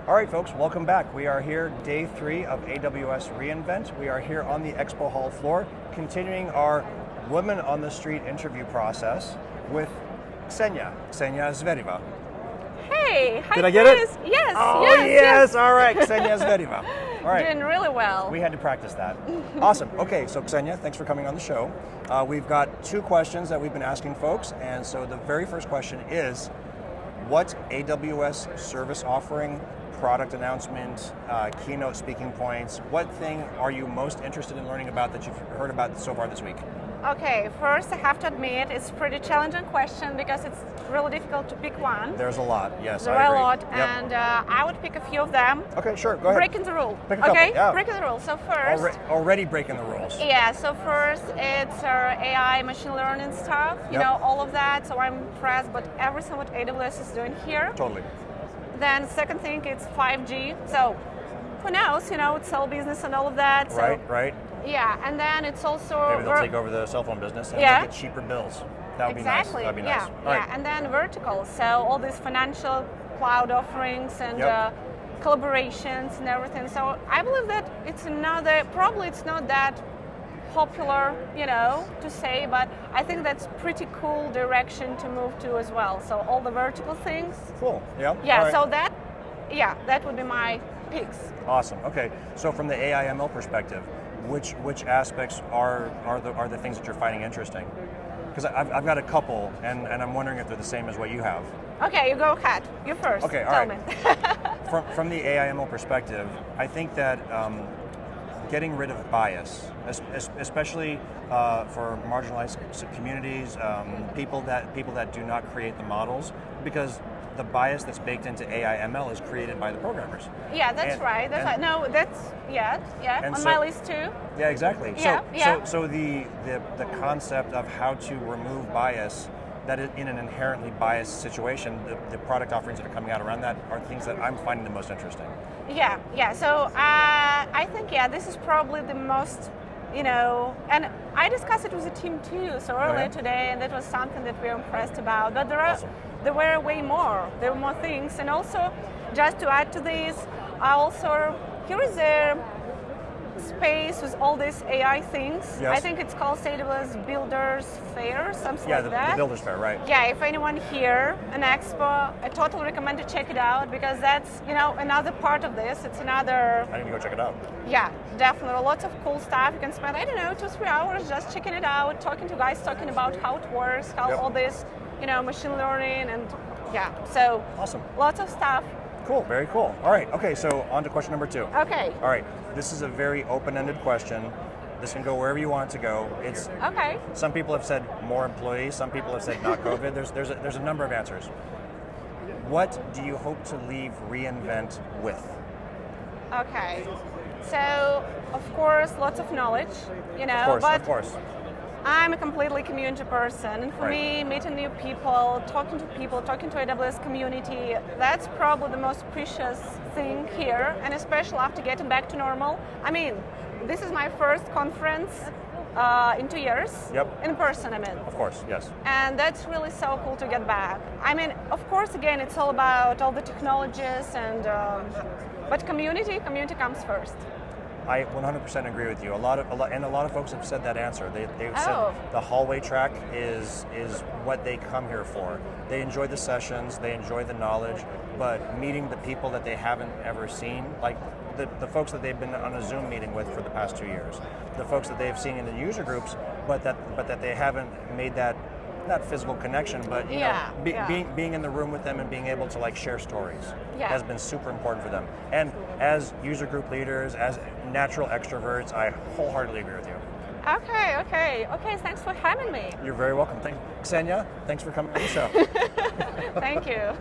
All right, folks, welcome back. We are here, day 3 of AWS reInvent. We are here on the Expo Hall floor, continuing our Women on the Street interview process with Kseniya Zvereva. Hey, hi. Did I get it? Yes. Oh, yes. All right, Kseniya Zvereva. All right. Doing really well. We had to practice that. Awesome. Okay, so Kseniya, thanks for coming on the show. We've got 2 questions that we've been asking folks, and so the very first question is, what AWS service offering, product announcement, keynote speaking points, what thing are you most interested in learning about that you've heard about so far this week? Okay, first I have to admit it's a pretty challenging question because it's really difficult to pick one. There's a lot, yes, There I are agree. a lot, Yep. and I would pick a few of them. Okay, sure, go ahead. Breaking the rule. Pick a couple, okay, yeah. breaking the rule. So first, already breaking the rules. yeah. So first, it's our AI, machine learning stuff. You Yep. know, all of that. So I'm impressed, but everything what AWS is doing here. Totally. Then second thing, it's 5G. So who knows? You know, it's all business and all of that. So, Right. yeah, and then it's also Maybe they'll take over the cell phone business and Yeah. we'll get cheaper bills. That would exactly. be nice. That'd be yeah, nice. All right. yeah, and then vertical. So all these financial cloud offerings and Yep. collaborations and everything. So I believe that probably it's not that popular, you know, to say, but I think that's pretty cool direction to move to as well. So all the vertical things. Cool. Yeah. Yeah. All right. So that would be my picks. Awesome. Okay. So from the AI ML perspective, which aspects are the things that you're finding interesting? Because I've got a couple, and I'm wondering if they're the same as what you have. Okay, you go ahead. You first. Okay. All Tell right. me. From the AI ML perspective, I think that getting rid of bias, especially for marginalized communities, people that do not create the models, because the bias that's baked into AI ML is created by the programmers. Yeah, that's right. No, that's on my list too. Yeah, exactly. Yeah. So the concept of how to remove bias, that is in an inherently biased situation, the product offerings that are coming out around that are things that I'm finding the most interesting. Yeah. So I think this is probably the most, you know, and I discussed it with the team too. So earlier today, and that was something that we were impressed about. But there were way more. There were more things, and also just to add to this, here is a space with all these AI things. Yes. I think it's called Stateless Builders Fair, something like that. Yeah, the Builders Fair, right. Yeah, if anyone here, an Expo, I totally recommend to check it out because that's, you know, another part of this. It's another... I need to go check it out. Yeah, definitely. Lots of cool stuff. You can spend, 2-3 hours just checking it out, talking to guys, talking about how it works, how all this, you know, machine learning and so awesome. Lots of stuff. Cool, very cool. All right, okay, so on to question number 2. Okay. All right, this is a very open-ended question. This can go wherever you want it to go. Okay. Some people have said more employees, some people have said not COVID. There's a number of answers. What do you hope to leave reInvent with? Okay. So, of course, lots of knowledge, you know. Of course. I'm a completely community person, and for me, meeting new people, talking to AWS community, that's probably the most precious thing here, and especially after getting back to normal. I mean, this is my first conference in 2 years, in person, Of course, yes. And that's really so cool to get back. I mean, of course, again, it's all about all the technologies, but community comes first. I 100% agree with you. A lot of folks have said that answer. They've said the hallway track is what they come here for. They enjoy the sessions, they enjoy the knowledge, but meeting the people that they haven't ever seen, like the folks that they've been on a Zoom meeting with for the past 2 years, the folks that they've seen in the user groups, but that they haven't made that, not physical connection, but being in the room with them and being able to share stories has been super important for them. And as user group leaders, as natural extroverts, I wholeheartedly agree with you. Okay. Thanks for having me. You're very welcome. Kseniya, thanks for coming on the show. Thank you.